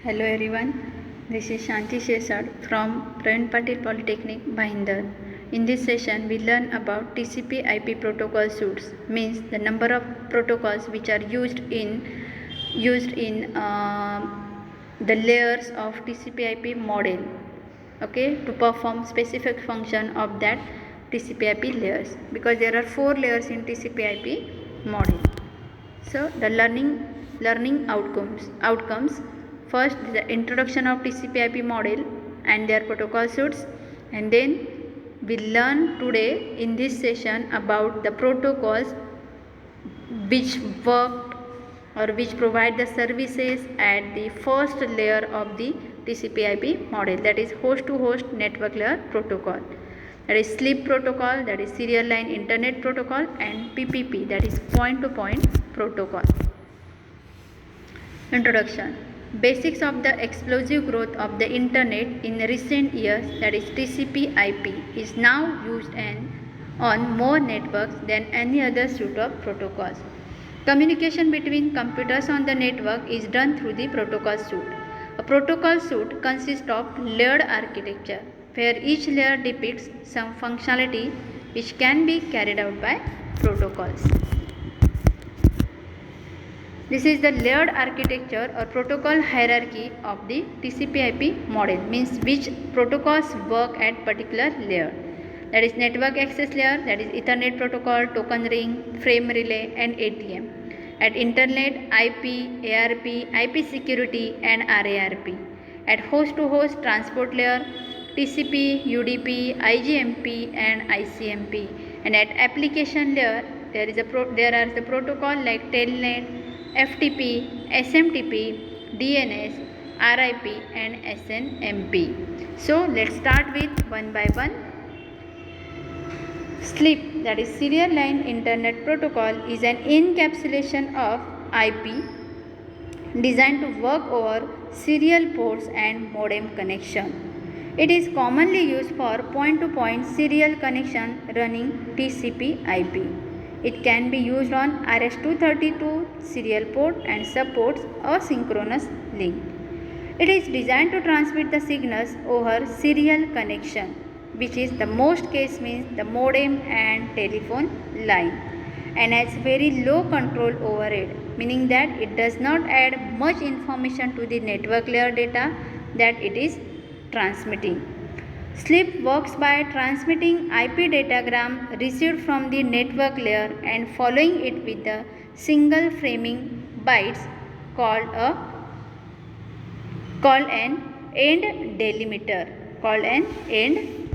Hello everyone, this is Shanti Shesad from Pravin Patil Polytechnic, Bhayindar. In this session, we learn about TCP/IP protocol suites, means the number of protocols which are used in the layers of TCP/IP model. Okay, to perform specific function of that TCP/IP layers, because there are 4 layers in TCP/IP model. So the learning outcomes. First, the introduction of TCP/IP model and their protocol suites, and then we learn today in this session about the protocols which work or which provide the services at the first layer of the TCP/IP model, that is host to host network layer protocol. That is SLIP protocol, that is serial line internet protocol, and PPP, that is point to point protocol. Introduction. Basics of the explosive growth of the internet in recent years, that is TCP/IP, is now used on more networks than any other suite of protocols. Communication between computers on the network is done through the protocol suite. A protocol suite consists of layered architecture, where each layer depicts some functionality which can be carried out by protocols. This is the layered architecture or protocol hierarchy of the TCP/IP model, means which protocols work at particular layer. That is network access layer, that is Ethernet protocol, token ring, frame relay, and ATM. At internet, IP, ARP, IP security, and RARP. At host to host transport layer, TCP, UDP, IGMP, and ICMP. And at application layer, there are the protocol like Telnet, FTP, SMTP, DNS, RIP, and SNMP. So let's start with one by one. SLIP, that is Serial Line Internet Protocol, is an encapsulation of IP designed to work over serial ports and modem connection. It is commonly used for point-to-point serial connection running TCP/IP. It can be used on RS-232 serial port and supports asynchronous link. It is designed to transmit the signals over serial connection, which is the most case means the modem and telephone line, and has very low control over it, meaning that it does not add much information to the network layer data that it is transmitting. SLIP works by transmitting IP datagram received from the network layer and following it with the single framing bytes called an end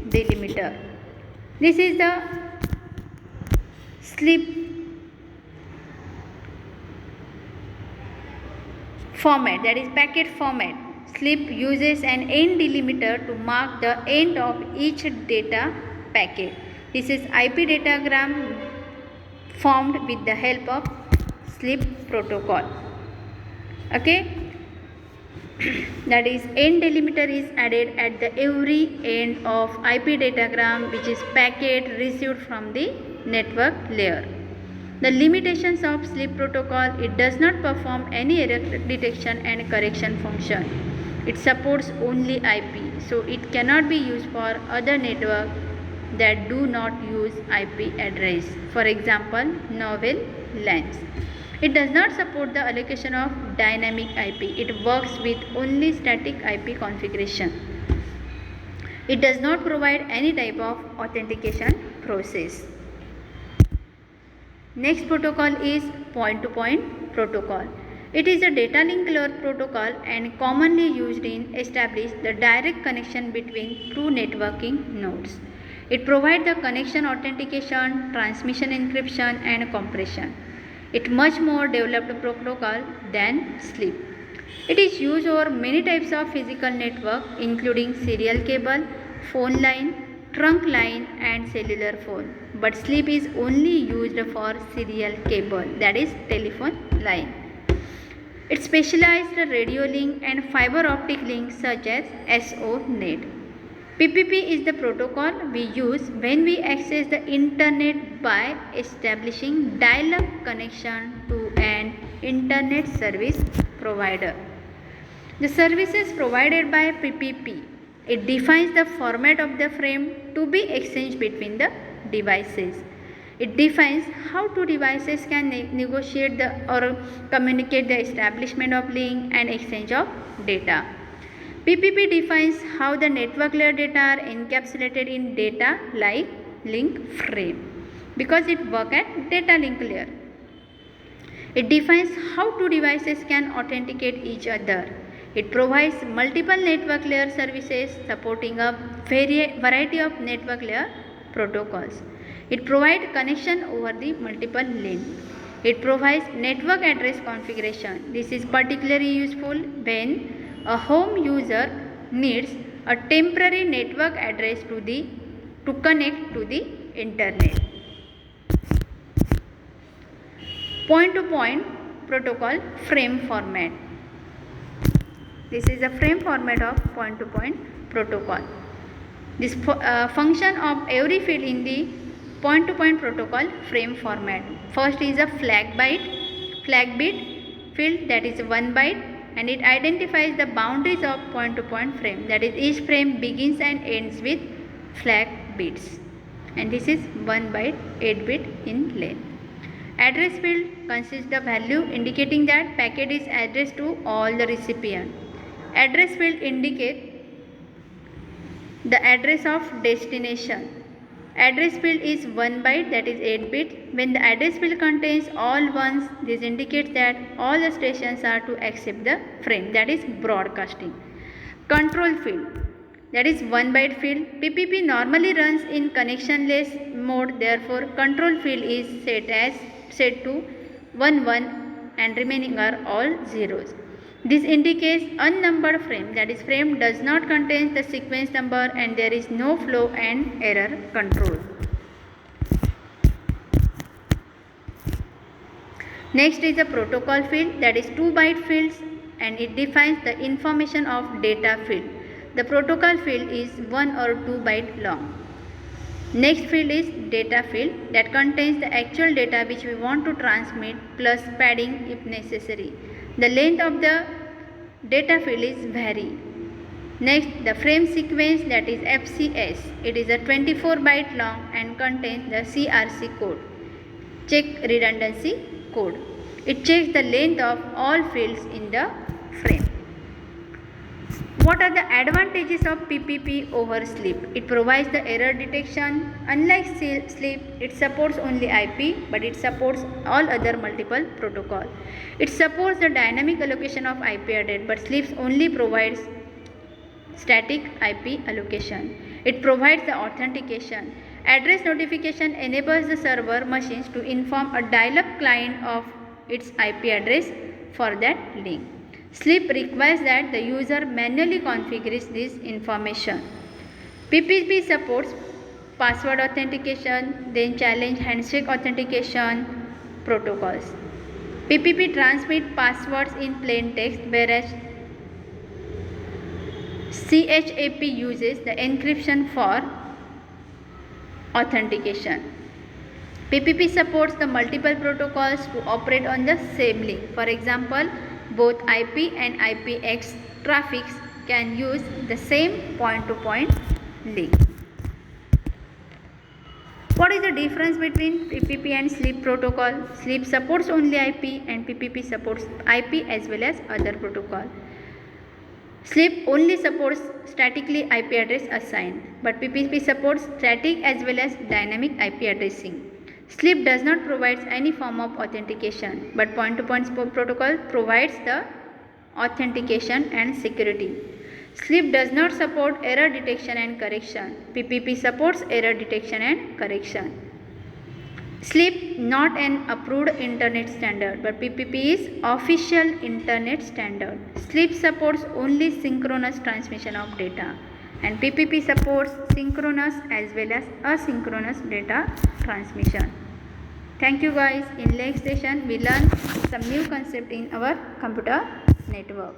delimiter. This is the SLIP format, that is packet format. SLIP uses an end delimiter to mark the end of each data packet. This is IP datagram formed with the help of SLIP protocol. Okay, that is end delimiter is added at the every end of IP datagram, which is packet received from the network layer. The limitations of SLIP protocol: it does not perform any error detection and correction function. It supports only IP, so it cannot be used for other networks that do not use IP address. For example, novel LANs. It does not support the allocation of dynamic IP. It works with only static IP configuration. It does not provide any type of authentication process. Next protocol is point-to-point protocol. It is a data link layer protocol and commonly used in establish the direct connection between two networking nodes. It provides the connection authentication, transmission encryption, and compression. It is much more developed protocol than SLIP. It is used over many types of physical network, including serial cable, phone line, trunk line, and cellular phone. But SLIP is only used for serial cable, that is telephone line. It specialized radio link and fiber optic links such as SONet. PPP is the protocol we use when we access the internet by establishing dial-up connection to an internet service provider. The services provided by PPP. It defines the format of the frame to be exchanged between the devices. It defines how two devices can negotiate or communicate the establishment of link and exchange of data. PPP defines how the network layer data are encapsulated in data like link frame because it works at data link layer. It defines how two devices can authenticate each other. It provides multiple network layer services supporting a variety of network layer protocols. It provides connection over the multiple links. It provides network address configuration. This is particularly useful when a home user needs a temporary network address to connect to the internet. Point-to-point protocol frame format. This is the frame format of point-to-point protocol. This function of every field in the point-to-point protocol frame format. First is a flag bit field, that is 1 byte, and it identifies the boundaries of point-to-point frame, that is each frame begins and ends with flag bits, and this is 1 byte 8 bit in length. Address field consists the value indicating that packet is addressed to all the recipient. Address field indicate the address of destination. Address field is 1 byte, that is 8 bit. When the address field contains all ones, this indicates that all the stations are to accept the frame, that is broadcasting. Control field, that is 1 byte field. PPP normally runs in connectionless mode, therefore control field is set to 1 1 and remaining are all zeros. This indicates unnumbered frame, that is frame does not contain the sequence number and there is no flow and error control. Next is the protocol field, that is 2 byte fields, and it defines the information of data field. The protocol field is 1 or 2 byte long. Next field is data field, that contains the actual data which we want to transmit plus padding if necessary. The length of the data field is vary. Next, the frame sequence, that is FCS. It is a 24 byte long and contains the CRC code, check redundancy code. It checks the length of all fields in the frame. What are the advantages of PPP over SLEEP? It provides the error detection. Unlike SLEEP, it supports only IP, but it supports all other multiple protocols. It supports the dynamic allocation of IP address, but SLEEP only provides static IP allocation. It provides the authentication. Address notification enables the server machines to inform a dial-up client of its IP address for that link. SLEEP requires that the user manually configures this information. PPP supports password authentication, then challenge handshake authentication protocols. PPP transmits passwords in plain text, whereas CHAP uses the encryption for authentication. PPP supports the multiple protocols to operate on the same link. For example, both IP and IPX traffics can use the same point-to-point link. What is the difference between PPP and SLEEP protocol? SLEEP supports only IP and PPP supports IP as well as other protocol. SLEEP only supports statically IP address assigned, but PPP supports static as well as dynamic IP addressing. SLEEP does not provide any form of authentication, but point-to-point protocol provides the authentication and security. SLEEP does not support error detection and correction. PPP supports error detection and correction. SLEEP not an approved internet standard, but PPP is official internet standard. SLEEP supports only synchronous transmission of data, and PPP supports synchronous as well as asynchronous data transmission. Thank you guys. In next session we learn some new concept in our computer network.